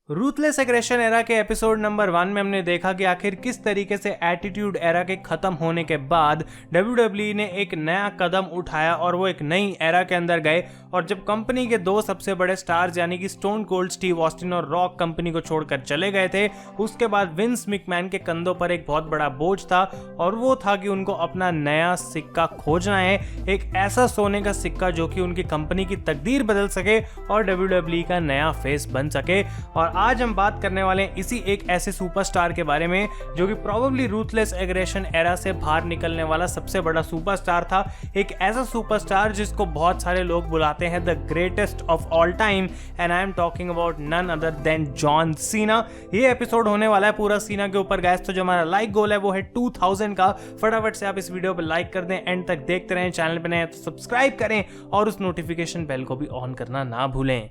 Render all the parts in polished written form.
Ruthless aggression era के episode number 1 में हमने देखा कि आखिर किस तरीके से एटीट्यूड एरा के खत्म होने के बाद WWE ने एक नया कदम उठाया और वो एक नई एरा के अंदर गए। और जब कंपनी के दो सबसे बड़े स्टार्स यानी कि स्टोन कोल्ड स्टीव ऑस्टिन और रॉक कंपनी को छोड़कर चले गए थे, उसके बाद विंस मैकमैन के कंधों पर एक बहुत बड़ा बोझ था और वो था कि उनको अपना नया सिक्का खोजना है, एक ऐसा सोने का सिक्का जो कि उनकी कंपनी की तकदीर बदल सके और WWE का नया फेस बन सके। और आज हम बात करने वाले हैं इसी एक ऐसे सुपरस्टार के बारे में जो कि प्रोबेबली रूथलेस एग्रेशन एरा से बाहर निकलने वाला सबसे बड़ा सुपरस्टार था। एक ऐसा सुपरस्टार जिसको बहुत सारे लोग बुलाते हैं the greatest of all time, and I am talking about none other than John Cena. ये एपिसोड होने वाला है पूरा सीना के ऊपर गाइस, तो जो हमारा लाइक गोल है वो है 2000 का। फटाफट से आप इस वीडियो पर लाइक कर दें, एंड तक देखते रहें, चैनल पे नए हैं तो सब्सक्राइब करें और उस नोटिफिकेशन बेल को भी ऑन करना ना भूलें।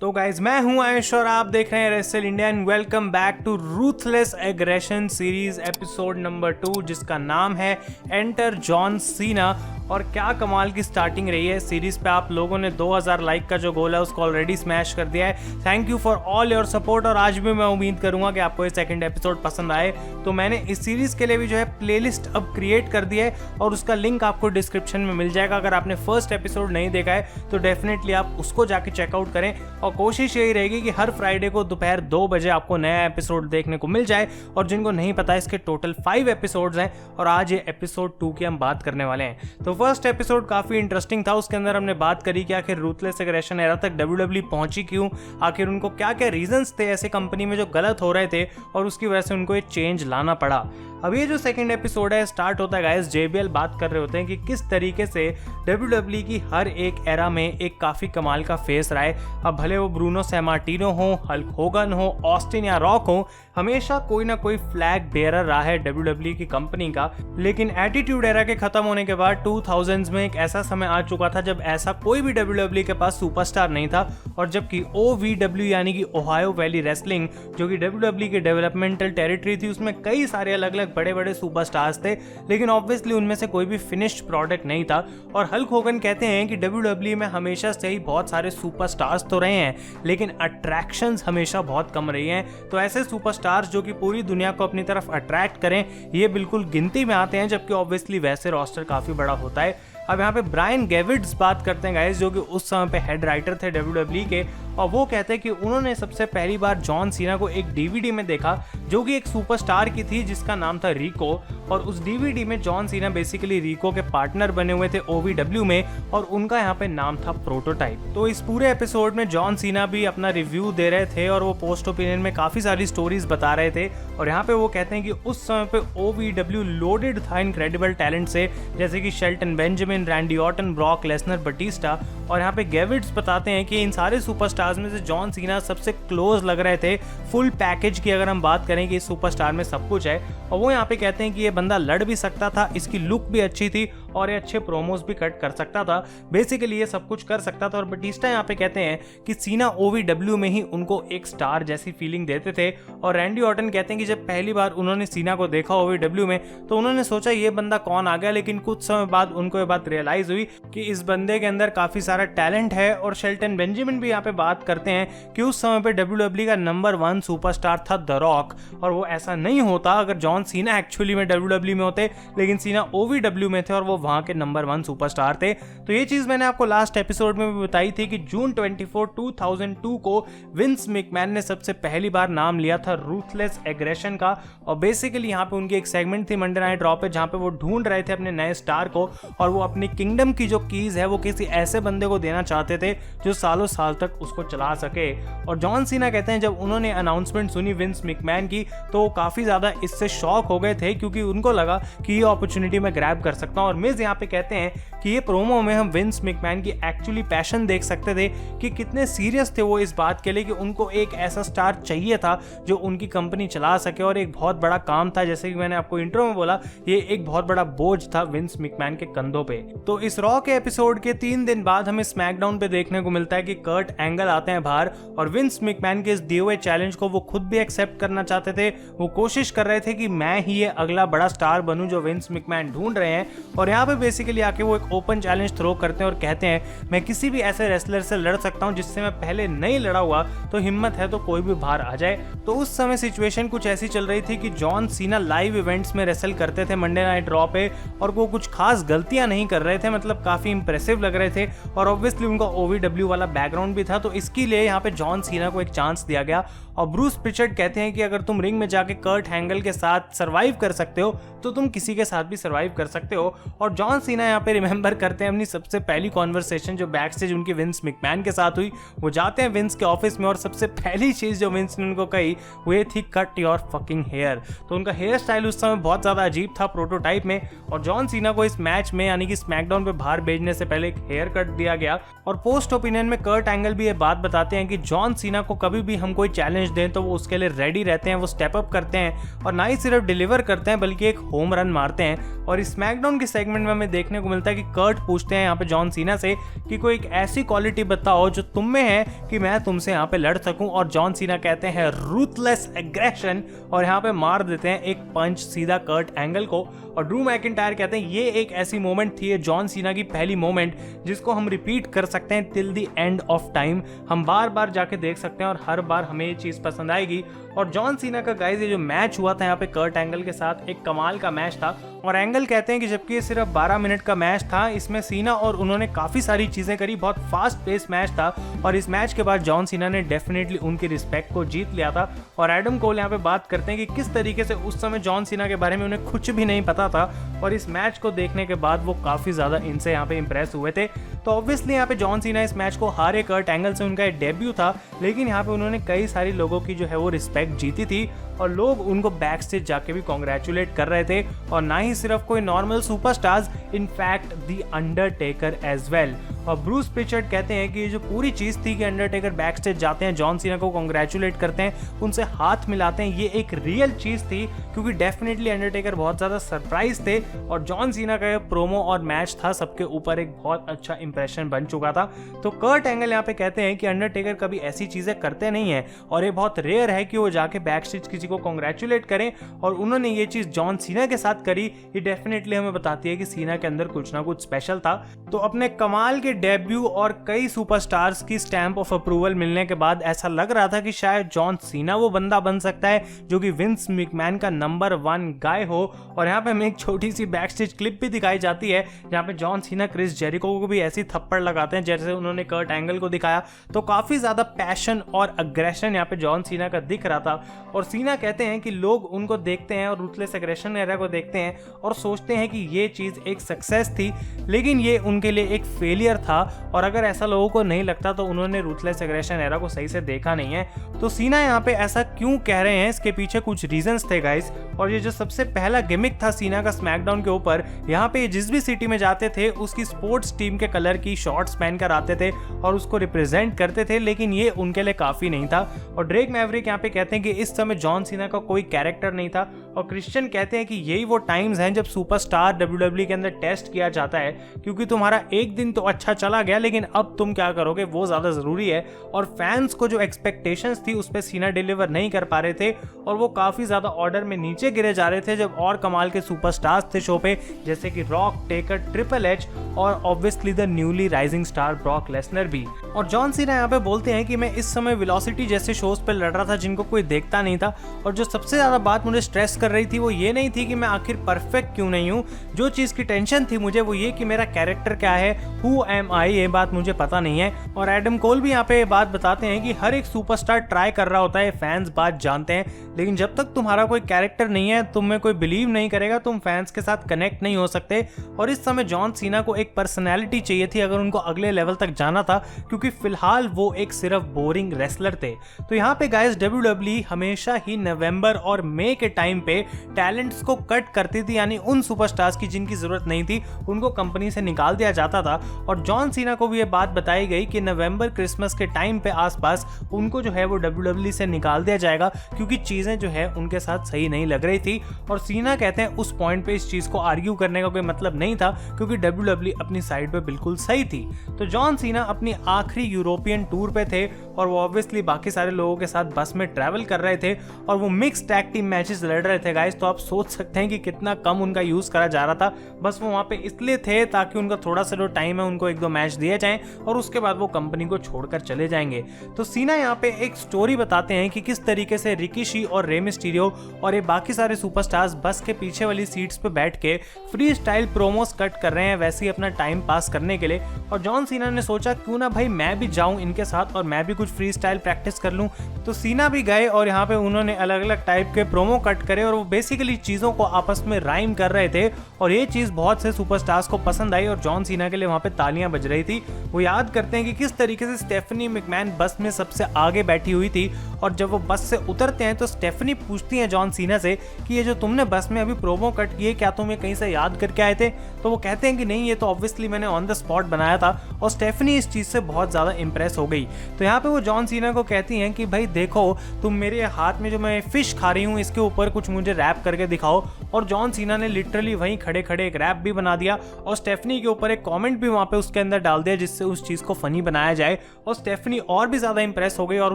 तो गाइज मैं हूं आयुष और आप देख रहे हैं wrestle India and welcome back to ruthless aggression series episode number 2 जिसका नाम है एंटर जॉन सीना। और क्या कमाल की स्टार्टिंग रही है सीरीज पे। आप लोगों ने 2000 लाइक का जो गोल है उसको ऑलरेडी स्मैश कर दिया है। Thank you for all your support. और आज भी मैं उम्मीद करूंगा कि आपको ये सेकंड एपिसोड पसंद आए। तो मैंने इस सीरीज के लिए भी जो है प्लेलिस्ट अब क्रिएट कर दी है और उसका लिंक आपको डिस्क्रिप्शन में मिल जाएगा। अगर आपने फर्स्ट एपिसोड नहीं देखा है तो डेफिनेटली आप उसको जाके चेकआउट करें। और कोशिश यही रहेगी कि हर फ्राइडे को दोपहर 2 बजे आपको नया एपिसोड देखने को मिल जाए। और जिनको नहीं पता, इसके टोटल 5 एपिसोड्स हैं और आज ये एपिसोड 2 की हम बात करने वाले हैं। तो फर्स्ट एपिसोड काफी इंटरेस्टिंग था। उसके अंदर हमने बात करी कि आखिर रूथलेस एग्रेशन एरा तक WWE पहुंची क्यों, आखिर उनको क्या क्या रीजंस थे ऐसे कंपनी में जो गलत हो रहे थे और उसकी वजह से उनको ये चेंज लाना पड़ा। अब ये जो सेकंड एपिसोड है स्टार्ट होता है गाइस, JBL बात कर रहे होते हैं कि किस तरीके से WWE की हर एक एरा में एक काफी कमाल का फेस रहा है। अब भले वो ब्रूनो सैमार्टिनो हो, हल्क होगन हो, ऑस्टिन या रॉक हो, हमेशा कोई ना कोई फ्लैग बेयरर रहा है WWE की कंपनी का। लेकिन एटीट्यूड एरा के खत्म होने के बाद 2000s में एक ऐसा समय आ चुका था जब ऐसा कोई भी WWE के पास सुपरस्टार नहीं था। और जबकि OVW यानी कि ओहायो वैली रेसलिंग जो कि WWE की डेवलपमेंटल टेरिटरी थी, उसमें कई सारे अलग अलग बड़े बड़े सुपरस्टार्स थे, लेकिन ऑब्वियसली उनमें से कोई भी फिनिश्ड प्रोडक्ट नहीं था। और हल्क होगन कहते हैं कि WWE में हमेशा से ही बहुत सारे सुपरस्टार्स तो रहे हैं लेकिन अट्रैक्शंस हमेशा बहुत कम रही हैं। तो ऐसे सुपरस्टार्स जो कि पूरी दुनिया को अपनी तरफ अट्रैक्ट करें ये बिल्कुल गिनती में आते हैं, जबकि ऑब्वियसली वैसे रोस्टर काफी बड़ा होता है। अब यहाँ पे ब्रायन गेविड्स बात करते हैं गाइस, जो कि उस समय पे हेड राइटर थे WWE के, और वो कहते हैं कि उन्होंने सबसे पहली बार जॉन सीना को एक DVD में देखा जो कि एक सुपरस्टार की थी जिसका नाम था रिको। और उस DVD में जॉन सीना बेसिकली रिको के पार्टनर बने हुए थे OVW में और उनका यहाँ पे नाम था प्रोटोटाइप। तो इस पूरे एपिसोड में जॉन सीना भी अपना रिव्यू दे रहे थे और वो पोस्ट ओपिनियन में काफी सारी स्टोरीज बता रहे थे। और यहाँ पे वो कहते हैं कि उस समय पे OVW लोडेड था इनक्रेडिबल टैलेंट से, जैसे कि Shelton Benjamin, Randy Orton, Brock Lesnar, Batista. और यहाँ पे गेविड्स बताते हैं कि इन सारे सुपरस्टार्स में से जॉन सीना सबसे क्लोज लग रहे थे फुल पैकेज की, अगर हम बात करें कि इस सुपरस्टार में सब कुछ है। और वो यहाँ पे कहते हैं कि ये बंदा लड़ भी सकता था, इसकी लुक भी अच्छी थी और ये अच्छे प्रोमोस भी कट कर सकता था, बेसिकली ये सब कुछ कर सकता था। और बटिस्टा यहाँ पे कहते हैं कि सीना OVW में ही उनको एक स्टार जैसी फीलिंग देते थे। और रैंडी ऑर्टन कहते हैं कि जब पहली बार उन्होंने सीना को देखा OVW में तो उन्होंने सोचा ये बंदा कौन आ गया, लेकिन कुछ समय बाद उनको ये बात रियलाइज हुई कि इस बंदे के अंदर काफी सारा टैलेंट है। और शेल्टन बेंजामिन भी यहाँ पे बात करते हैं कि उस समय पे WWE का नंबर 1 सुपरस्टार था द रॉक, और वो ऐसा नहीं होता अगर जॉन सीना एक्चुअली में WWE में होते, लेकिन सीना OVW में थे और वो वहां के नंबर 1 सुपरस्टार थे। तो ये चीज मैंने आपको लास्ट एपिसोड में भी बताई थी कि जून 24, 2002 को विंस मैकमैन ने सबसे पहली बार नाम लिया था रूथलेस एग्रेशन का। और बेसिकली यहाँ पे उनकी एक सेगमेंट थी मंडे नाइट रॉ पे जहाँ पे वो ढूंढ रहे थे अपने नए स्टार को, और वो अपनी किंगडम की जो कीज है वो किसी ऐसे बंदे को देना चाहते थे जो सालों साल तक उसको चला सके। और जॉन सीना कहते हैं जब उन्होंने अनाउंसमेंट सुनी विंस मैकमैन की तो वो काफी ज्यादा इससे शॉक हो गए थे, क्योंकि उनको लगा कि ये अपॉर्चुनिटी मैं ग्रैब कर सकता हूँ। और गैज यहाँ पे कहते हैं कि ये प्रोमो में हम विंस मैकमैन की एक्चुअली पैशन देख सकते थे कि कितने सीरियस थे वो इस बात के लिए कि उनको एक ऐसा स्टार चाहिए था जो उनकी कंपनी चला सके, और एक बहुत बड़ा काम था, जैसे कि मैंने आपको इंट्रो में बोला, ये एक बहुत बड़ा बोझ था विंस मैकमैन के कंधों पे। तो इस रॉ के एपिसोड के 3 दिन बाद हमें स्मैकडाउन पे देखने को मिलता है कि कर्ट एंगल आते हैं बाहर और विंस मैकमैन के इस दिए हुए चैलेंज को वो खुद भी एक्सेप्ट करना चाहते थे। वो कोशिश कर रहे थे कि मैं ही ये अगला बड़ा स्टार बनूं जो विंस मैकमैन ढूंढ रहे हैं, और यहाँ पे बेसिकली आके वो एक ओपन चैलेंज थ्रो करते हैं और कहते हैं मैं किसी भी ऐसे रेसलर से लड़ सकता हूं जिससे मैं पहले नहीं लड़ा हुआ, तो हिम्मत है तो कोई भी बाहर आ जाए। तो उस समय सिचुएशन कुछ ऐसी चल रही थी कि जॉन सीना लाइव इवेंट्स में रेसल करते थे मंडे नाइट रॉ पे, और वो कुछ खास गलतियां नहीं कर रहे थे, मतलब काफी इंप्रेसिव लग रहे थे, और ऑब्वियसली उनका OVW वाला बैकग्राउंड भी था, तो इसके लिए यहाँ पे जॉन सीना को एक चांस दिया गया। और ब्रूस प्रिचर्ड कहते हैं कि अगर तुम रिंग में जाके कर्ट एंगल के साथ सरवाइव कर सकते हो तो तुम किसी के साथ भी सरवाइव कर सकते हो। और जॉन सीना यहाँ पे रिमेंबर करते हैं अपनी सबसे पहली कॉन्वर्सेशन जो बैक स्टेज उनकी विंस मैकमैन के साथ हुई। वो जाते हैं विंस के ऑफिस में और सबसे पहली चीज जो विंस ने उनको कही वो ये थी कट योर फकिंग हेयर। तो उनका हेयर स्टाइल उस समय बहुत ज्यादा अजीब था प्रोटोटाइप में, और जॉन सीना को इस मैच में यानी कि स्मैकडाउन पे बाहर भेजने से पहले एक हेयर कट दिया गया। और पोस्ट ओपिनियन में कर्ट एंगल भी ये बात बताते हैं कि जॉन सीना को कभी भी हम कोई चैलेंज दें तो वो उसके लिए रेडी रहते हैं, वो स्टेप अप करते हैं और ना ही सिर्फ डिलीवर करते हैं बल्कि एक होम रन मारते हैं। और इस स्मैकडाउन के सेगमेंट में हमें देखने को मिलता है कि कर्ट पूछते हैं यहाँ पे जॉन सीना से कि कोई एक ऐसी क्वालिटी बताओ जो तुम में है कि मैं तुमसे यहाँ पे लड़ सकूं, और जॉन सीना कहते हैं रूथलेस एग्रेशन, और यहाँ पे मार देते हैं एक पंच सीधा कर्ट एंगल को। और ड्रू मैकिंटायर कहते हैं ये एक ऐसी मोमेंट थी जॉन सीना की पहली मोमेंट जिसको हम रिपीट कर सकते हैं till the end of time, हम बार बार जाके देख सकते हैं और हर बार हमें ये चीज पसंद आएगी। और जॉन सीना का गाइस ये जो मैच हुआ था यहाँ पे कर्ट एंगल के साथ एक कमाल का मैच था। और एंगल कहते हैं कि जबकि ये सिर्फ 12 मिनट का मैच था, इसमें सीना और उन्होंने काफी सारी चीजें करी, बहुत फास्ट पेस मैच था, और इस मैच के बाद जॉन सीना ने डेफिनेटली उनकी रिस्पेक्ट को जीत लिया था। और एडम कोल यहाँ पे बात करते हैं कि किस तरीके से उस समय जॉन सीना के बारे में उन्हें कुछ भी नहीं पता था, और इस मैच को देखने के बाद वो काफी ज्यादा इनसे यहाँ पे इंप्रेस हुए थे। तो ऑब्वियसली यहाँ पे जॉन सीना इस मैच को हारे, कर्ट एंगल से उनका डेब्यू था, लेकिन यहाँ पे उन्होंने कई सारी लोगों की जो है वो रिस्पेक्ट जीती थी, और लोग उनको बैक स्टेज जाके भी कॉन्ग्रेचुलेट कर रहे थे, और ना ही सिर्फ कोई normal superstars, in fact the undertaker as well. और ब्रूस प्रिचर्ड कहते हैं कि ये जो पूरी चीज थी कि अंडरटेकर बैक स्टेज जाते हैं, जॉन सीना को कॉन्ग्रेचुलेट करते हैं, उनसे हाथ मिलाते हैं, ये एक रियल चीज थी, क्योंकि डेफिनेटली अंडरटेकर बहुत ज्यादा सरप्राइज थे, और जॉन सीना का ये प्रोमो और मैच था सबके ऊपर एक बहुत अच्छा इंप्रेशन बन चुका था। तो कर्ट एंगल यहाँ पे कहते हैं कि अंडरटेकर कभी ऐसी चीजें करते नहीं है, और ये बहुत रेयर है कि वो जाके बैक स्टेज किसी को कॉन्ग्रेचुलेट करें, और उन्होंने ये चीज जॉन सीना के साथ करी। ये डेफिनेटली हमें बताती है कि सीना के अंदर कुछ ना कुछ स्पेशल था। तो अपने कमाल के डेब्यू और कई सुपरस्टार्स की स्टैंप ऑफ अप्रूवल मिलने के बाद ऐसा लग रहा था कि शायद जॉन सीना वो बंदा बन सकता है जो कि विंस मैकमैन का नंबर 1 गाय हो। और यहाँ पे हमें एक छोटी सी बैक स्टेज क्लिप भी दिखाई जाती है जहाँ पे जॉन सीना क्रिस जेरिको को भी ऐसी थप्पड़ लगाते हैं जैसे उन्होंने कर्ट एंगल को दिखाया। तो काफी ज्यादा पैशन और अग्रेशन यहाँ पे जॉन सीना का दिख रहा था। और सीना कहते हैं कि लोग उनको देखते हैं और रूथलेस एग्रेशन एरा को देखते हैं और सोचते हैं कि ये चीज एक सक्सेस थी, लेकिन ये उनके लिए एक फेलियर था। और अगर ऐसा लोगों को नहीं लगता तो उन्होंने रूथलेस एग्रेशन एरा को सही से देखा नहीं है। तो सीना यहाँ पे ऐसा क्यों कह रहे हैं, इसके पीछे कुछ रीजंस थे गाइस। और ये जो सबसे पहला गिमिक था सीना का स्मैकडाउन के ऊपर, यहाँ पे जिस भी सिटी में जाते थे उसकी स्पोर्ट्स टीम के कलर की शॉर्ट्स पहनकर आते थे और उसको रिप्रेजेंट करते थे, लेकिन ये उनके लिए काफी नहीं था। और ड्रेक मैवरिक यहाँ पे कहते हैं कि इस समय जॉन सीना का कोई कैरेक्टर नहीं था। और क्रिश्चियन कहते हैं कि यही वो टाइम्स हैं जब सुपरस्टार WWE के अंदर टेस्ट किया जाता है, क्योंकि तुम्हारा एक दिन तो अच्छा चला गया लेकिन अब तुम क्या करोगे वो ज्यादा जरूरी है। और फैंस को जो एक्सपेक्टेशंस थी उस पे सीना डिलीवर नहीं कर पा रहे थे और वो काफी ज्यादा ऑर्डर में नीचे गिरे जा रहे थे जब और कमाल के सुपरस्टार्स थे शो पे, जैसे कि रॉक, टेकर, ट्रिपल एच और obviously the newly rising star Brock Lesnar भी। और जॉन सीना यहाँ पे बोलते हैं कि मैं इस समय वेलोसिटी जैसे शोज पे लड़ रहा था जिनको कोई देखता नहीं था, और जो सबसे ज्यादा बात मुझे स्ट्रेस कर रही थी वो ये नहीं थी कि मैं आखिर परफेक्ट क्यों नहीं हूँ, जो चीज की टेंशन थी मुझे वो ये कि मेरा कैरेक्टर क्या है, हु एम आई, ये बात मुझे पता नहीं है। और एडम कोल भी यहाँ पे ये बात बताते हैं कि हर एक सुपरस्टार ट्राई कर रहा होता है, फैंस बात जानते हैं, लेकिन जब तक तुम्हारा कोई कैरेक्टर नहीं है, तुम में कोई बिलीव नहीं करेगा, तुम फैंस के साथ कनेक्ट नहीं हो सकते। और इस समय जॉन सीना को एक पर्सनैलिटी चाहिए थी अगर उनको अगले लेवल तक जाना था, क्योंकि फिलहाल वो एक सिर्फ बोरिंग रेसलर थे। तो यहाँ पे गाइस WWE हमेशा ही नवंबर और मई के टाइम पे पे टैलेंट्स को कट करती थी, यानी उन सुपरस्टार्स की जिनकी जरूरत नहीं थी उनको कंपनी से निकाल दिया जाता था। और जॉन सीना को भी ये बात बताई गई कि नवंबर क्रिसमस के टाइम पे आसपास उनको जो है वो WWE से निकाल दिया जाएगा, क्योंकि चीजें जो है उनके साथ सही नहीं लग रही थी। और सीना कहते हैं उस पॉइंट पे इस चीज को आर्ग्यू करने का कोई मतलब नहीं था, क्योंकि WWE अपनी साइड पे बिल्कुल सही थी। तो जॉन सीना अपनी आखिरी यूरोपियन टूर पे थे और वो ऑब्वियसली बाकी सारे लोगों के साथ बस में ट्रैवल कर रहे थे और वो मिक्स टैग टीम मैचेस लड़ रहे थे गाइस। तो आप सोच सकते हैं कि कितना कम उनका यूज करा जा रहा था। बस वो वहां पे इसलिए थे ताकि उनका थोड़ा सा जो टाइम है उनको 1-2 मैच दिए जाएं और उसके बाद वो कंपनी को छोड़कर चले जाएंगे। तो सीना यहाँ पे एक स्टोरी बताते हैं कि किस तरीके से रिकी और रे मिस्टीरियो और ये बाकी सारे सुपरस्टार्स बस के पीछे वाली सीट्स पे बैठ के फ्री स्टाइल प्रोमोस कट कर रहे हैं, वैसे ही अपना टाइम पास करने के लिए। और जॉन सीना ने सोचा क्यों ना भाई मैं भी जाऊं इनके साथ और मैं भी कुछ फ्री स्टाइल प्रैक्टिस कर लूं। तो सीना भी गए और यहाँ पे उन्होंने अलग अलग टाइप के प्रोमो कट करे और वो बेसिकली चीजों को आपस में राइम कर रहे थे और ये चीज बहुत से सुपरस्टार्स को पसंद आई और जॉन सीना के लिए वहां पे तालियां बज रही थी। वो याद करते हैं कि किस तरीके से स्टेफनी मैकमैन बस में सबसे आगे बैठी हुई थी और जब वो बस से उतरते हैं तो स्टेफनी पूछती है जॉन सीना से कि ये जो तुमने बस में अभी प्रोमो कट किए क्या तुम ये कहीं से याद करके आए थे। तो वो कहते हैं कि नहीं, ये तो ऑब्वियसली मैंने ऑन द स्पॉट बनाया था। और स्टेफनी इस चीज से बहुत ज्यादा इंप्रेस हो गई। तो यहाँ पे वो जॉन सीना को कहती हैं कि भाई देखो तुम मेरे हाथ में जो मैं फिश खा रही हूँ इसके ऊपर कुछ मुझे रैप करके दिखाओ। और जॉन सीना ने लिटरली वहीं खड़े खड़े एक रैप भी बना दिया और स्टेफनी के ऊपर एक कमेंट भी वहां पे उसके अंदर डाल दिया जिससे उस चीज को फनी बनाया जाए। और स्टेफनी और भी ज्यादा इंप्रेस हो गई और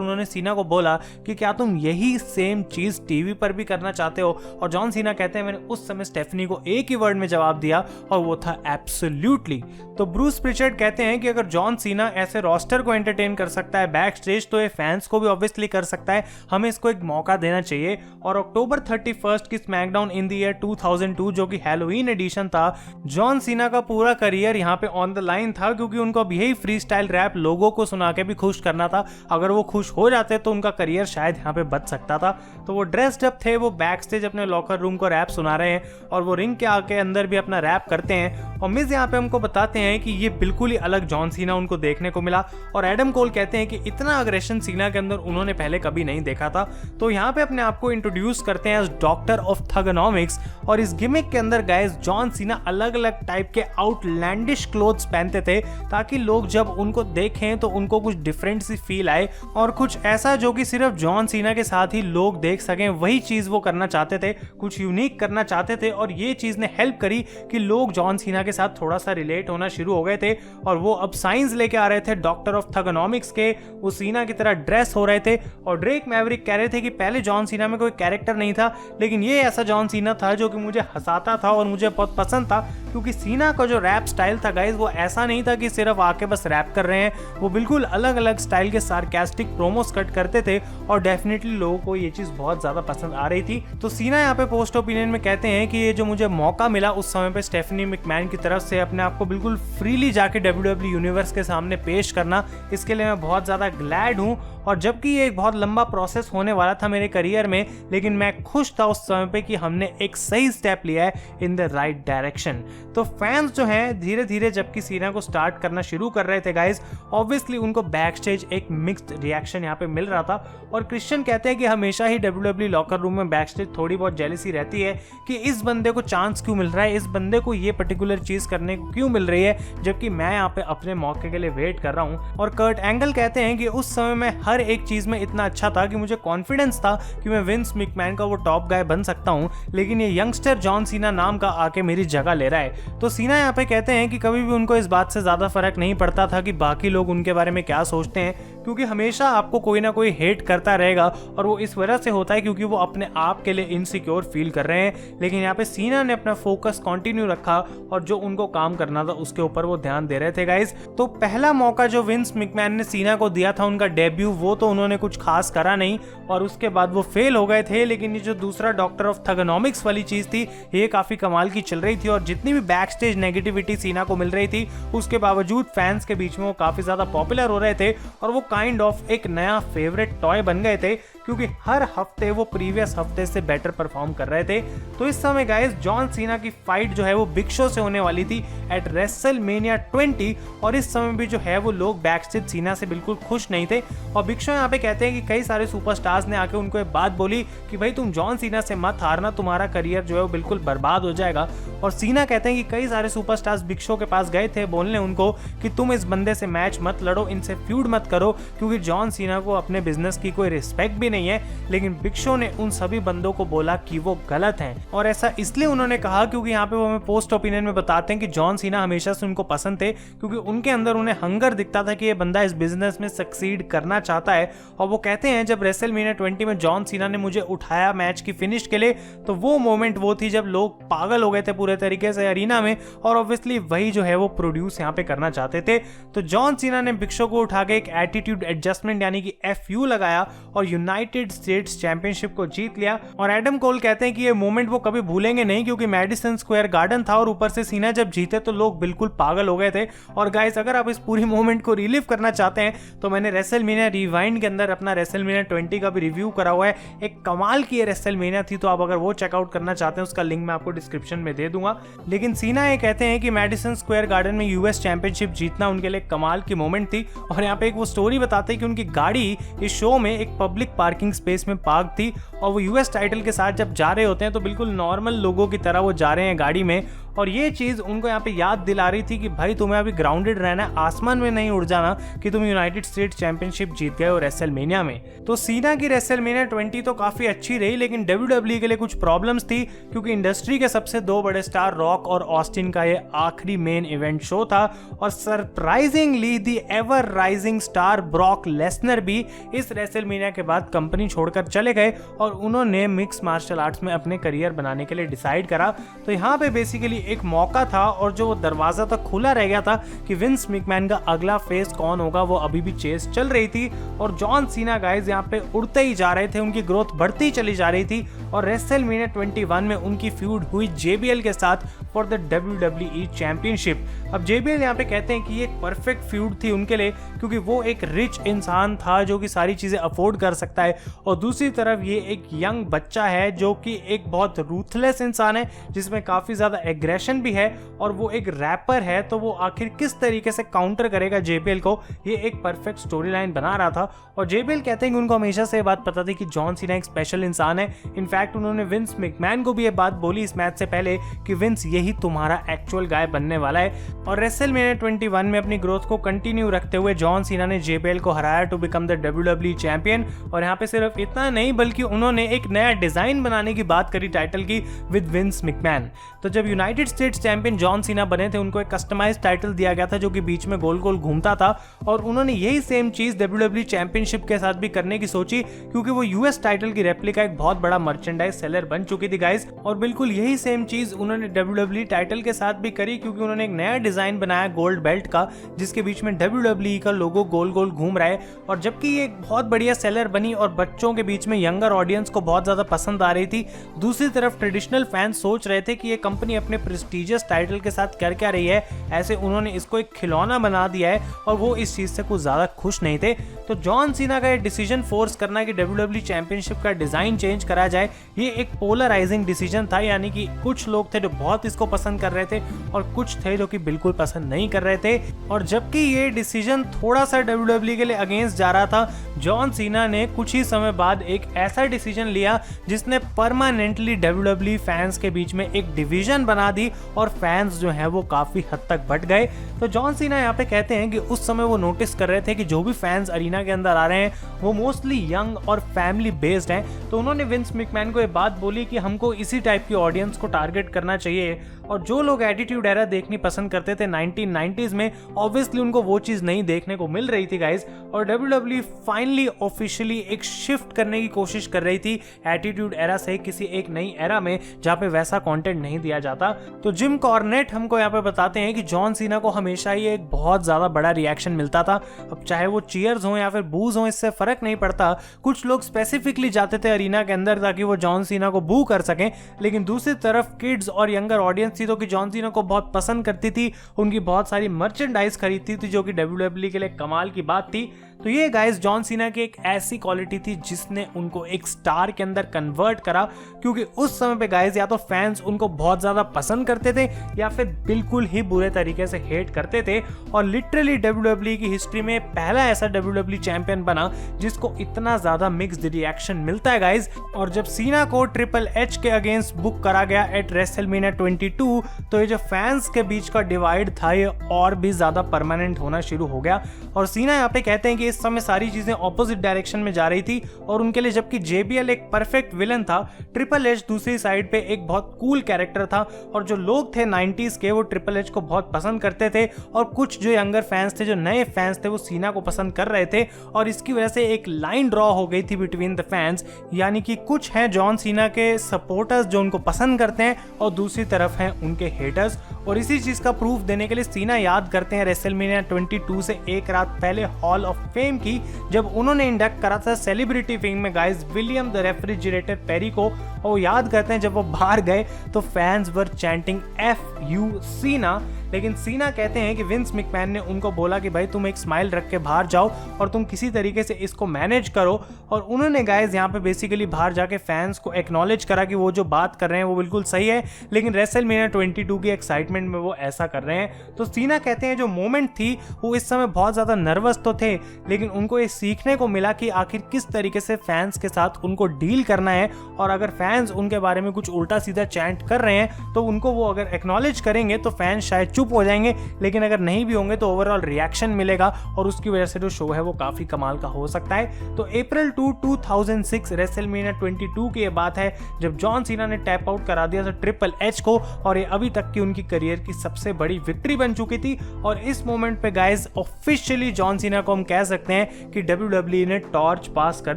उन्होंने सीना को बोला कि क्या तुम यही सेम चीज टीवी पर भी करना चाहते हो। और जॉन सीना कहते हैं मैंने उस समय स्टेफनी को एक ही वर्ड में जवाब दिया और वो था एब्सोल्युटली। तो ब्रूस प्रिचर्ड कहते हैं कि अगर जॉन सीना ऐसे रोस्टर को एंटरटेन कर सकता है बैक स्टेज तो ये फैंस को भी ऑब्वियसली कर सकता है, हमें इसको एक मौका देना चाहिए। और अक्टूबर 31 की स्मैकडाउन इन द ईयर 2002 जो कि हैलोवीन एडिशन था, जॉन सीना का पूरा करियर यहाँ पे ऑन द लाइन था, क्योंकि उनको अब यही फ्री स्टाइल रैप लोगों को सुना के भी खुश करना था। अगर वो खुश हो जाते तो उनका करियर शायद यहाँ पे बच सकता था। तो वो ड्रेस्ड अप थे, वो बैक स्टेज अपने लॉकर रूम को रैप सुना रहे हैं और वो रिंग के आके अंदर भी अपना रैप करते हैं। और मिज यहाँ पे हमको बताते हैं कि ये बिल्कुल ही अलग जॉन सीना उनको देखने को मिला। और एडम कोल कहते हैं कि इतना अग्रेशन सीना के अंदर उन्होंने पहले कभी नहीं देखा था। तो यहाँ पे अपने आप को इंट्रोड्यूस करते हैं एज डॉक्टर ऑफ थगनॉमिक्स। और इस गिमिक के अंदर गाइस जॉन सीना अलग अलग टाइप के आउटलैंडिश क्लोथ्स पहनते थे ताकि लोग जब उनको देखें तो उनको कुछ डिफरेंट सी फील आए और कुछ ऐसा जो कि सिर्फ जॉन सीना के साथ ही लोग देख सकें। वही चीज वो करना चाहते थे, कुछ यूनिक करना चाहते थे और ये चीज ने हेल्प करी कि लोग जॉन सीना के साथ थोड़ा सा रिलेट होना शुरू हो गए थे। और वो अब साइंस लेके आ रहे थे डॉक्टर ऑफ थगनॉमिक्स के, वो सीना की तरह ड्रेस हो रहे थे। और ड्रेक मैवरिक कह रहे थे कि पहले जॉन सीना में कोई कैरेक्टर नहीं था, लेकिन ये ऐसा जॉन सीना था जो कि मुझे हंसाता था और मुझे बहुत पसंद था, क्योंकि सीना का जो रैप स्टाइल था गाइस वो ऐसा नहीं था कि सिर्फ आके बस रैप कर रहे हैं। वो बिल्कुल अलग अलग स्टाइल के सार्कास्टिक प्रोमोस कट करते थे और डेफिनेटली लोगों को ये चीज बहुत ज्यादा पसंद आ रही थी। तो सीना यहाँ पे पोस्ट ओपिनियन में कहते हैं कि ये जो मुझे मौका मिला उस समय पे स्टेफनी मैकमैन की तरफ से अपने आप को बिल्कुल फ्रीली जाके WWE यूनिवर्स के सामने पेश करना, इसके लिए मैं बहुत ज्यादा ग्लैड हूँ। और जबकि ये एक बहुत लंबा प्रोसेस होने वाला था मेरे करियर में, लेकिन मैं खुश था उस समय पे कि हमने एक सही स्टेप लिया है इन द राइट डायरेक्शन। तो फैंस जो हैं धीरे धीरे जबकि सीना को स्टार्ट करना शुरू कर रहे थे गाइस, ऑब्वियसली उनको बैक स्टेज एक मिक्स्ड रिएक्शन यहाँ पे मिल रहा था। और क्रिश्चियन कहते हैं कि हमेशा ही WWE लॉकर रूम में बैक स्टेज थोड़ी बहुत जेलसी रहती है कि इस बंदे को चांस क्यों मिल रहा है, इस बंदे को ये पर्टिकुलर चीज करने को क्यों मिल रही है, जबकि मैं यहाँ पे अपने मौके के लिए वेट कर रहा हूँ। और कर्ट एंगल कहते हैं कि उस समय मैं हर एक चीज में इतना अच्छा था कि मुझे कॉन्फिडेंस था कि मैं विंस मैकमैन का वो टॉप गाय बन सकता हूं, लेकिन ये यंगस्टर जॉन सीना नाम का आके मेरी जगह ले रहा है। तो सीना यहाँ पे कहते हैं कि कभी भी उनको इस बात से ज्यादा फर्क नहीं पड़ता था कि बाकी लोग उनके बारे में क्या सोचते हैं, क्योंकि हमेशा आपको कोई ना कोई हेट करता रहेगा और वो इस वजह से होता है क्योंकि वो अपने आप के लिए इनसिक्योर फील कर रहे हैं। लेकिन यहाँ पे सीना ने अपना फोकस कंटिन्यू रखा और जो उनको काम करना था उसके ऊपर वो ध्यान दे रहे थे गाइस। तो पहला मौका जो विंस मैकमैन ने सीना को दिया था उनका डेब्यू, वो तो उन्होंने कुछ खास करा नहीं और उसके बाद वो फेल हो गए थे। लेकिन ये जो दूसरा डॉक्टर ऑफ थगनॉमिक्स वाली चीज थी ये काफी कमाल की चल रही थी और जितनी भी बैक स्टेज नेगेटिविटी सीना को मिल रही थी उसके बावजूद फैंस के बीच में वो काफी ज्यादा पॉपुलर हो रहे थे और वो काइंड ऑफ एक नया फेवरेट टॉय बन गए थे, क्योंकि हर हफ्ते वो प्रीवियस हफ्ते से बेटर परफॉर्म कर रहे थे। तो इस समय गाइस जॉन सीना की फाइट जो है वो बिग शो से होने वाली थी एट रेसलमेनिया 20, और इस समय भी जो है वो लोग बैकस्टेज सीना से बिल्कुल खुश नहीं थे। और बिग शो यहाँ पे कहते हैं कि कई सारे सुपरस्टार्स ने आके उनको एक बात बोली कि भाई तुम जॉन सीना से मत हारना, तुम्हारा करियर जो है वो बिल्कुल बर्बाद हो जाएगा। और सीना कहते हैं कि कई सारे सुपरस्टार्स बिग शो के पास गए थे बोलने उनको कि तुम इस बंदे से मैच मत लड़ो, इनसे फ्यूड मत करो, क्योंकि जॉन सीना को अपने बिजनेस की कोई रिस्पेक्ट भी नहीं है। लेकिन बिग शो ने उन सभी बंदों को बोला कि वो गलत हैं, और ऐसा इसलिए उन्होंने कहा क्योंकि यहाँ पे वो हमें पोस्ट ओपिनियन में बताते हैं कि जॉन सीना हमेशा से उनको पसंद थे, क्योंकि उनके अंदर उन्हें हंगर दिखता था कि ये बंदा इस बिजनेस में सक्सीड करना चाहता है। और वो कहते हैं जब रेसलमेनिया 20 में जॉन सीना ने मुझे उठाया मैच की फिनिश के लिए, तो वो मोमेंट वो थी जब लोग पागल हो गए थे पूरे तरीके से अरीना में, और ऑब्वियसली वही जो है वो प्रोड्यूस यहाँ पे करना चाहते थे। तो जॉन सीना ने बिग शो को उठा के एक एटीट्यूड एडजस्टमेंट यानी कि FU लगाया और यूनाइटेड स्टेट्स चैंपियनशिप को जीत लिया। और एडम कोल कहते हैं कि ये मोमेंट वो कभी भूलेंगे नहीं, क्योंकि मैडिसन स्क्वायर गार्डन था और ऊपर से सीना जब जीते तो लोग बिल्कुल पागल हो गए थे। और गाइस अगर आप इस पूरी मोमेंट को रिलीव करना चाहते हैं तो मैंने रेसलमेनिया रिवाइंड के अंदर अपना रेसलमेनिया 20 का भी रिव्यू करा हुआ है। एक कमाल की रेसलमेनिया थी, तो आप अगर वो चेकआउट करना चाहते हैं उसका लिंक मैं आपको डिस्क्रिप्शन में दे दूंगा। लेकिन सीना ये कहते हैं कि मैडिसन स्क्वायर गार्डन में US चैंपियनशिप जीतना उनके लिए कमाल की मोमेंट थी। और यहाँ पे एक वो स्टोरी बताते हैं कि उनकी गाड़ी इस शो में एक पब्लिक पार्किंग स्पेस में पार्क थी, और वो US टाइटल के साथ जब जा रहे होते हैं तो बिल्कुल नॉर्मल लोगों की तरह वो जा रहे हैं गाड़ी में। और ये चीज उनको यहाँ पे याद दिला रही थी कि भाई तुम्हें अभी ग्राउंडेड रहना है, आसमान में नहीं उड़ जाना कि तुम यूनाइटेड स्टेट्स चैंपियनशिप जीत गए हो रेसलमेनिया में। तो सीना की रेसलमेनिया 20 तो काफी अच्छी रही, लेकिन WWE के लिए कुछ प्रॉब्लम्स थी, क्योंकि इंडस्ट्री के सबसे दो बड़े स्टार रॉक और ऑस्टिन का ये आखिरी मेन इवेंट शो था। और surprisingly the ever rising star Brock Lesnar भी इस रेसलमेनिया के बाद कंपनी छोड़कर चले गए, और उन्होंने मिक्स मार्शल आर्ट्स में अपने करियर बनाने के लिए डिसाइड करा। तो यहाँ पे बेसिकली एक मौका था, और जो दरवाजा तक खुला रह गया था कि विंस मैकमैन का अगला फेस कौन होगा, वो अभी भी चेस चल रही थी। और जॉन सीना गाइस यहाँ पे उड़ते ही जा रहे थे, उनकी ग्रोथ बढ़ती चली जा रही थी। और रेसलमेनिया 21 में उनकी फ्यूड हुई JBL के साथ फॉर द WWE चैंपियनशिप। अब JBL यहाँ पे कहते हैं कि ये एक परफेक्ट फ्यूड थी उनके लिए, क्योंकि वो एक रिच इंसान था जो कि सारी चीजें अफोर्ड कर सकता है, और दूसरी तरफ ये एक यंग बच्चा है जो कि एक बहुत रूथलेस इंसान है जिसमें काफी ज्यादा एग्रेशन भी है, और वो एक रैपर है। तो वो आखिर किस तरीके से काउंटर करेगा JBL को, ये एक परफेक्ट स्टोरी लाइन बना रहा था। और JBL कहते हैं कि उनको हमेशा से ये बात पता थी कि जॉन सीना एक स्पेशल इंसान है। इनफैक्ट उन्होंने विंस मैकमैन को भी ये बात बोली इस मैच से पहले कि विंस यही तुम्हारा एक्चुअल गाय बनने वाला है। और रेसलमेनिया 21 में अपनी ग्रोथ को कंटिन्यू रखते हुए जॉन सीना ने JBL को हराया to become the WWE champion. और यहाँ पे सिर्फ इतना नहीं बल्कि उन्होंने एक नया डिजाइन बनाने की बात करी टाइटल की विद विंस मैकमैन। तो जब United states champion John Cena बने थे उनको एक कस्टमाइज्ड टाइटल दिया गया था जो कि बीच में गोल गोल घूमता था, और उन्होंने यही सेम चीज WWE चैंपियनशिप के साथ भी करने की सोची, क्योंकि वो US टाइटल की रेप्लिका एक बहुत बड़ा मर्चेंडाइज सेलर बन चुकी थी गाइस। और बिल्कुल यही सेम चीज उन्होंने WWE टाइटल के साथ भी करी, क्योंकि उन्होंने एक नया डिजाइन बनाया गोल्ड बेल्ट का जिसके बीच में WWE का लोगो गोल गोल घूम रहा है। और जबकि ये एक बहुत बढ़िया सेलर बनी और बच्चों के बीच में यंगर ऑडियंस को बहुत ज्यादा पसंद आ रही थी, दूसरी तरफ ट्रेडिशनल फैंस सोच रहे थे कि ये कंपनी अपने प्रेस्टीजियस टाइटल के साथ कर क्या रही है, ऐसे उन्होंने इसको एक खिलौना बना दिया है, और वो इस चीज से कुछ ज्यादा खुश नहीं थे। तो जॉन सीना का ये डिसीजन फोर्स करना कि WWE चैंपियनशिप का डिजाइन चेंज करा जाए, ये एक पोलराइजिंग डिसीजन था, यानी कि कुछ लोग थे जो बहुत इसको पसंद कर रहे थे और कुछ थे जो कि बिल्कुल पसंद नहीं कर रहे थे। और जबकि ये डिसीजन थोड़ा सा WWE के लिए अगेंस्ट जा रहा था, जॉन सीना ने कुछ ही समय बाद एक ऐसा डिसीजन लिया जिसने परमानेंटली WWE फैंस के बीच में एक डिवीजन बना दी, और फैंस जो है वो काफी हद तक बढ़ गए। तो जॉन सीना यहाँ पे कहते हैं कि उस समय वो नोटिस कर रहे थे कि जो भी फैंस अरीना के अंदर आ रहे हैं वो मोस्टली यंग और फैमिली बेस्ड हैं। तो उन्होंने विंस मैकमैन को ये बात बोली कि हमको इसी टाइप की ऑडियंस को टारगेट करना चाहिए, और जो लोग एटीट्यूड एरा देखनी पसंद करते थे 1990s में, ऑब्वियसली उनको वो चीज नहीं देखने को मिल रही थी गाइज। और WWE फाइनली ऑफिशियली एक शिफ्ट करने की कोशिश कर रही थी एटीट्यूड एरा से किसी एक नई एरा में जहाँ पे वैसा कंटेंट नहीं दिया जाता। तो जिम कॉर्नेट हमको यहाँ पे बताते हैं कि जॉन सीना को हमेशा ही एक बहुत ज्यादा बड़ा रिएक्शन मिलता था। अब चाहे वो चीयर्स हो या फिर बूज हो, इससे फर्क नहीं पड़ता। कुछ लोग स्पेसिफिकली जाते थे अरीना के अंदर ताकि वो जॉन सीना को बू कर सकें, लेकिन दूसरी तरफ किड्स और यंगर ऑडियंस थी तो कि जॉन सीना को बहुत पसंद करती थी, उनकी बहुत सारी मर्चेंडाइज खरीदती थी जो कि WWE के लिए कमाल की बात थी। तो ये गाइस जॉन सीना की एक ऐसी क्वालिटी थी जिसने उनको एक स्टार के अंदर कन्वर्ट करा, क्योंकि उस समय पे गाइस या तो फैंस उनको बहुत ज्यादा पसंद करते थे या फिर बिल्कुल ही बुरे तरीके से हेट करते थे। और लिटरली WWE की हिस्ट्री में पहला ऐसा WWE चैंपियन बना जिसको इतना ज्यादा मिक्स्ड रिएक्शन मिलता है गाइस। और जब सीना को ट्रिपल एच के अगेंस्ट बुक करा गया एट रेसलमेनिया 22, तो ये जो फैंस के बीच का डिवाइड था ये और भी ज्यादा परमानेंट होना शुरू हो गया। और सीना यहाँ पे कहते हैं कि इस समय सारी चीजें ऑपोजिट डायरेक्शन में जा रही थी और उनके लिए जबकि JBL एक परफेक्ट विलन था, ट्रिपल एच दूसरी साइड पे एक बहुत कूल कैरेक्टर था। और जो लोग थे 90s के वो ट्रिपल एच को बहुत पसंद करते थे और कुछ जो यंगर फैंस थे, जो नए फैंस थे, वो सीना को पसंद कर रहे थे। और इसकी वजह से एक लाइन ड्रॉ हो गई थी बिटवीन द फैंस, यानी कि कुछ हैं जॉन सीना के सपोर्टर्स जो उनको पसंद करते हैं और दूसरी तरफ हैं उनके हेटर्स। और इसी चीज का प्रूफ देने के लिए सीना याद करते हैं रेसलमेनिया 22 से एक रात पहले हॉल ऑफ फेम की, जब उन्होंने इंडक्ट करा था सेलिब्रिटी विंग में guys William the refrigerator Perry को। और याद करते हैं जब वो बाहर गए तो फैंस वर चैंटिंग FU सीना। लेकिन सीना कहते हैं कि विंस मैकमैन ने उनको बोला कि भाई तुम एक स्माइल रख के बाहर जाओ और तुम किसी तरीके से इसको मैनेज करो। और उन्होंने गाइस यहाँ पे बेसिकली बाहर जाके फैंस को एक्नॉलेज करा कि वो जो बात कर रहे हैं वो बिल्कुल सही है, लेकिन रेसलमेनिया 22 की एक्साइटमेंट में वो ऐसा कर रहे हैं। तो सीना कहते हैं जो मोमेंट थी वो इस समय बहुत ज़्यादा नर्वस तो थे, लेकिन उनको ये सीखने को मिला कि आखिर किस तरीके से फैंस के साथ उनको डील करना है। और अगर फैंस उनके बारे में कुछ उल्टा सीधा चैंट कर रहे हैं तो उनको वो अगर एक्नॉलेज करेंगे तो फैंस शायद चुप हो जाएंगे, लेकिन अगर नहीं भी होंगे तो ओवरऑल रिएक्शन मिलेगा और उसकी वजह से जो शो है वो काफी कमाल का हो सकता है। तो अप्रैल 2006 रेसलमेनिया 22 की ये बात है जब जॉन सीना ने टैप आउट करा दिया था ट्रिपल एच को, और ये अभी तक की उनकी करियर की सबसे बड़ी विक्ट्री बन चुकी थी। और इस मोमेंट पे गाइस ऑफिशियली जॉन सीना को हम कह सकते हैं कि WWE ने टॉर्च पास कर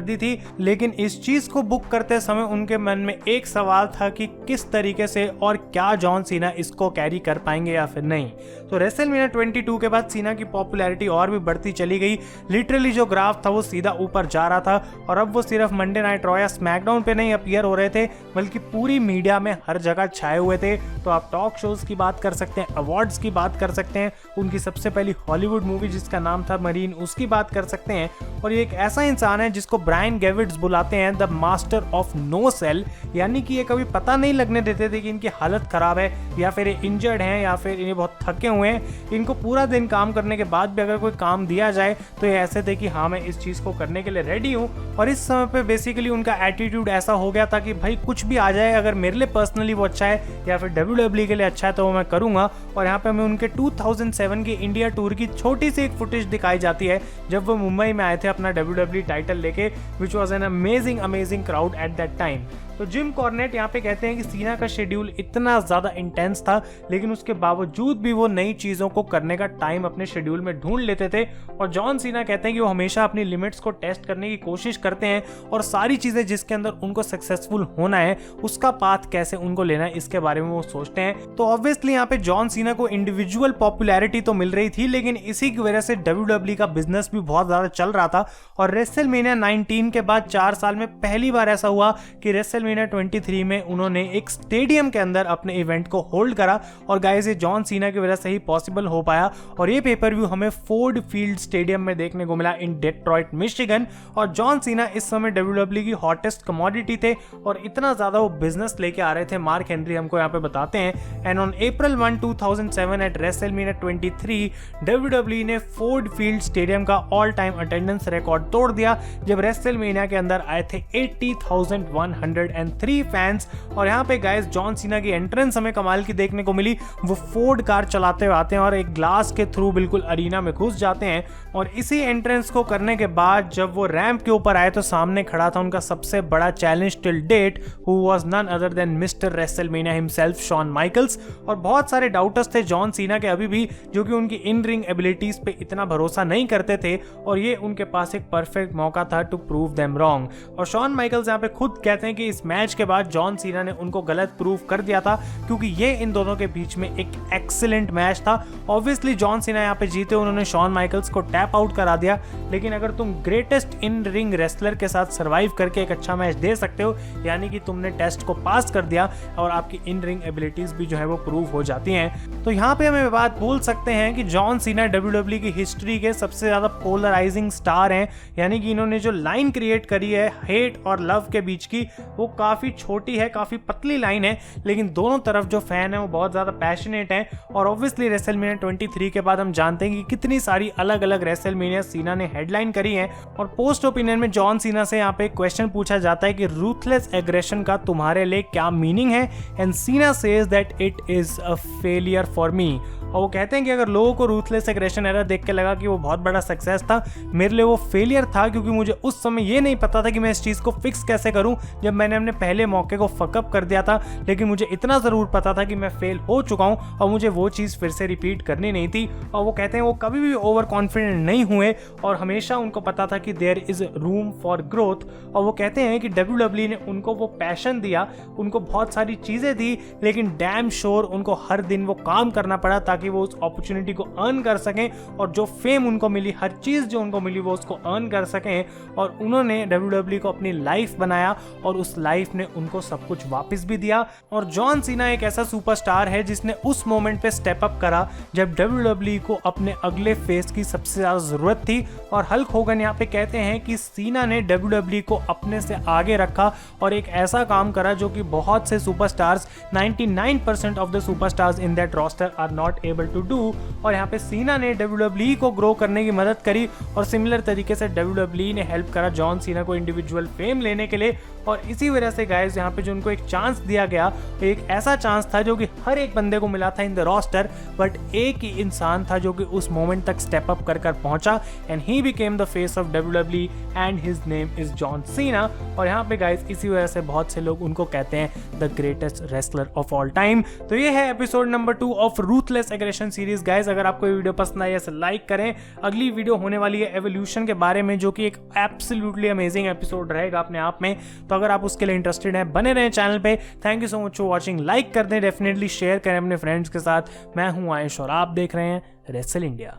दी थी। लेकिन इस चीज को बुक करते समय उनके मन में एक सवाल था कि किस तरीके से और क्या जॉन सीना इसको कैरी कर पाएंगे या फिर नहीं। तो रेसलमेनिया 22 के बाद सीना की पॉपुलैरिटी और भी बढ़ती चली गई। लिटरली जो ग्राफ था वो सीधा ऊपर जा रहा था और अब वो सिर्फ मंडे नाइट रॉ या स्मैकडाउन पे नहीं अपीयर हो रहे थे, बल्कि पूरी मीडिया में हर जगह छाए हुए थे। तो आप टॉक शोज की बात कर सकते हैं, अवार्ड्स की बात कर सकते हैं, उनकी सबसे पहली हॉलीवुड मूवी जिसका नाम था मरीन उसकी बात कर सकते हैं। और ये एक ऐसा इंसान है जिसको ब्रायन गेविट्स बुलाते हैं the master of no sell, यानी कि ये कभी पता नहीं लगने देते थे कि इनकी हालत खराब है या फिर इंजर्ड हैं या फिर इन्हें बहुत थके हुए हैं। इनको पूरा दिन काम करने के बाद भी अगर कोई काम दिया जाए तो ये ऐसे थे कि हाँ मैं इस चीज़ को करने के लिए रेडी हूँ। और इस समय पे बेसिकली उनका एटीट्यूड ऐसा हो गया था कि भाई कुछ भी आ जाए, अगर मेरे लिए पर्सनली वो अच्छा है या फिर WWE के लिए अच्छा है तो वो मैं करूँगा। और यहाँ पे हमें उनके 2007 की इंडिया टूर की छोटी सी एक फुटेज दिखाई जाती है जब वो मुंबई में आए थे अपना WWE टाइटल लेके, which was an amazing crowd at that time. तो जिम कॉर्नेट यहाँ पे कहते हैं कि सीना का शेड्यूल इतना ज़्यादा इंटेंस था, लेकिन उसके बावजूद भी वो नई चीज़ों को करने का टाइम अपने शेड्यूल में ढूंढ लेते थे। और जॉन सीना कहते हैं कि वो हमेशा अपनी लिमिट्स को टेस्ट करने की कोशिश करते हैं और सारी चीज़ें जिसके अंदर उनको सक्सेसफुल होना है उसका पाथ कैसे उनको लेना है इसके बारे में वो सोचते हैं। तो ऑब्वियसली यहाँ पे जॉन सीना को इंडिविजुअल पॉपुलैरिटी तो मिल रही थी, लेकिन इसी की वजह से WWE का बिजनेस भी बहुत ज़्यादा चल रहा था। और रेसलमेनिया 19 के बाद 4 साल में पहली बार ऐसा हुआ कि रेसलमेनिया 23 में उन्होंने एक स्टेडियम के अंदर अपने इवेंट को होल्ड करा। और गाइस ये जॉन सीना की वजह से ही पॉसिबल हो पाया। और ये पेपर व्यू हमें फोर्ड फील्ड स्टेडियम में देखने को मिला इन डेट्रॉइट मिशिगन। और जॉन सीना इस समय WWE की हॉटेस्ट कमोडिटी थे और इतना ज्यादा वो बिजनेस लेके आ रहे थे, मार्क हेनरी हमको यहाँ पे बताते हैं। And on April 1, 2007 eight WrestleMania 23 WWE ने फोर्ड फील्ड स्टेडियम का ऑल टाइम अटेंडेंस रिकॉर्ड तोड़ दिया जब रेसलमेनिया के अंदर आए थे 80,103 फैंस। और यहाँ पे गाइस जॉन सीना की एंट्रेंस हमें कमाल की देखने को मिली। वो फोर्ड कार चलाते हुए आते हैं और एक ग्लास के थ्रू बिल्कुल अरीना में घुस जाते हैं। और इसी एंट्रेंस को करने के बाद जब वो रैंप के ऊपर आए तो सामने खड़ा था उनका सबसे बड़ा challenge till date, who was none other than mister WrestleMania himself Shawn Michaels. और बहुत सारे डाउटर्स थे जॉन सीना के अभी भी, जो कि उनकी इन रिंग एबिलिटीज पे इतना भरोसा नहीं करते थे और ये उनके पास एक परफेक्ट मौका था टू प्रूव देम रॉन्ग। और शॉन माइकल्स यहाँ पे खुद कहते हैं कि इस इस मैच के बाद जॉन सीना ने उनको गलत प्रूव कर दिया था, क्योंकि ये इन दोनों के बीच में एक एक्सीलेंट मैच था। ऑब्वियसली जॉन सीना यहाँ पे जीते, उन्होंने शॉन माइकल्स को टैप आउट करा दिया, लेकिन अगर तुम ग्रेटेस्ट इन रिंग रेसलर के साथ सर्वाइव करके एक अच्छा मैच दे सकते हो, यानी कि तुमने टेस्ट को पास कर दिया और आपकी इन रिंग एबिलिटीज भी जो है वो प्रूव हो जाती हैं। तो यहाँ पे हमें बात बोल सकते हैं कि जॉन सीना WWE की हिस्ट्री के सबसे ज्यादा पोलराइजिंग स्टार हैं, यानी कि इन्होंने जो लाइन क्रिएट करी है हेट और लव के बीच की, वो काफी छोटी है, काफी पतली लाइन है, लेकिन दोनों तरफ जो फैन है वो बहुत ज्यादा पैशनेट है। और ऑब्वियसली रेसलमेनिया 23 के बाद हम जानते हैं कि कितनी सारी अलग अलग रेसलमेनिया सीना ने हेडलाइन करी है। और पोस्ट ओपिनियन में जॉन सीना से यहाँ पे क्वेश्चन पूछा जाता है कि रूथलेस एग्रेशन का तुम्हारे लिए क्या मीनिंग है, एंड सीना says that it is a failure for me. और वो कहते हैं कि अगर लोगों को रूथलेस एग्रेशन एरा देख के लगा कि वो बहुत बड़ा सक्सेस था, मेरे लिए वो फेलियर था, क्योंकि मुझे उस समय ये नहीं पता था कि मैं इस चीज़ को फिक्स कैसे करूं जब मैंने अपने पहले मौके को फकअप कर दिया था। लेकिन मुझे इतना ज़रूर पता था कि मैं फेल हो चुका हूं और मुझे वो चीज़ फिर से रिपीट करनी नहीं थी। और वो कहते हैं वो कभी भी ओवर कॉन्फिडेंट नहीं हुए और हमेशा उनको पता था कि there is room for growth. और वो कहते हैं कि WWE ने उनको वो पैशन दिया, उनको बहुत सारी चीज़ें दी, लेकिन डैम श्योर उनको हर दिन वो काम करना पड़ा ताकि वो उस अपॉर्चुनिटी को अर्न कर सकें, और जो फेम उनको मिली, हर चीज जो उनको मिली, वो उसको अर्न कर सकें। और उन्होंने WWE को अपनी लाइफ बनाया और उस लाइफ ने उनको सब कुछ वापस भी दिया। और जॉन सीना एक ऐसा सुपरस्टार है जिसने उस मोमेंट पे स्टेप अप करा जब WWE को अपने अगले फेस की सबसे ज्यादा जरूरत थी। और हल्क होगन यहाँ पे कहते हैं कि सीना ने WWE को अपने से आगे रखा और एक ऐसा काम करा जो कि बहुत से superstars, 99% of the superstars in that roster are not able to do. और यहाँ पे सीना ने WWE को ग्रो करने की मदद करी और सिमिलर तरीके से WWE ने हेल्प करा जॉन सीना को इंडिविजुअल फेम लेने के लिए। और इसी वजह से गाइस यहाँ पे जो उनको एक चांस दिया गया, एक ऐसा चांस था जो कि हर एक बंदे को मिला था इन द रोस्टर, बट एक ही इंसान था जो कि उस मोमेंट तक स्टेप अप कर पहुंचा, and he became the face of WWE and his name is John Cena. और यहाँ पे गाइस इसी वजह से बहुत से लोग उनको कहते हैं the greatest wrestler of all time. तो ये है episode number 2 of ruthless aggression series. Guys अगर आपको ये वीडियो पसंद आई है लाइक करें। अगली वीडियो होने वाली है एवोल्यूशन के बारे में, जो कि एक एब्सोल्युटली अमेजिंग एपिसोड रहेगा अपने आप में। तो अगर आप उसके लिए इंटरेस्टेड हैं, बने रहें चैनल पे। Thank you so much for watching. Like कर दें, डेफिनेटली शेयर करें अपने फ्रेंड्स के साथ। मैं हूं आयुष और आप देख रहे हैं रेसल इंडिया।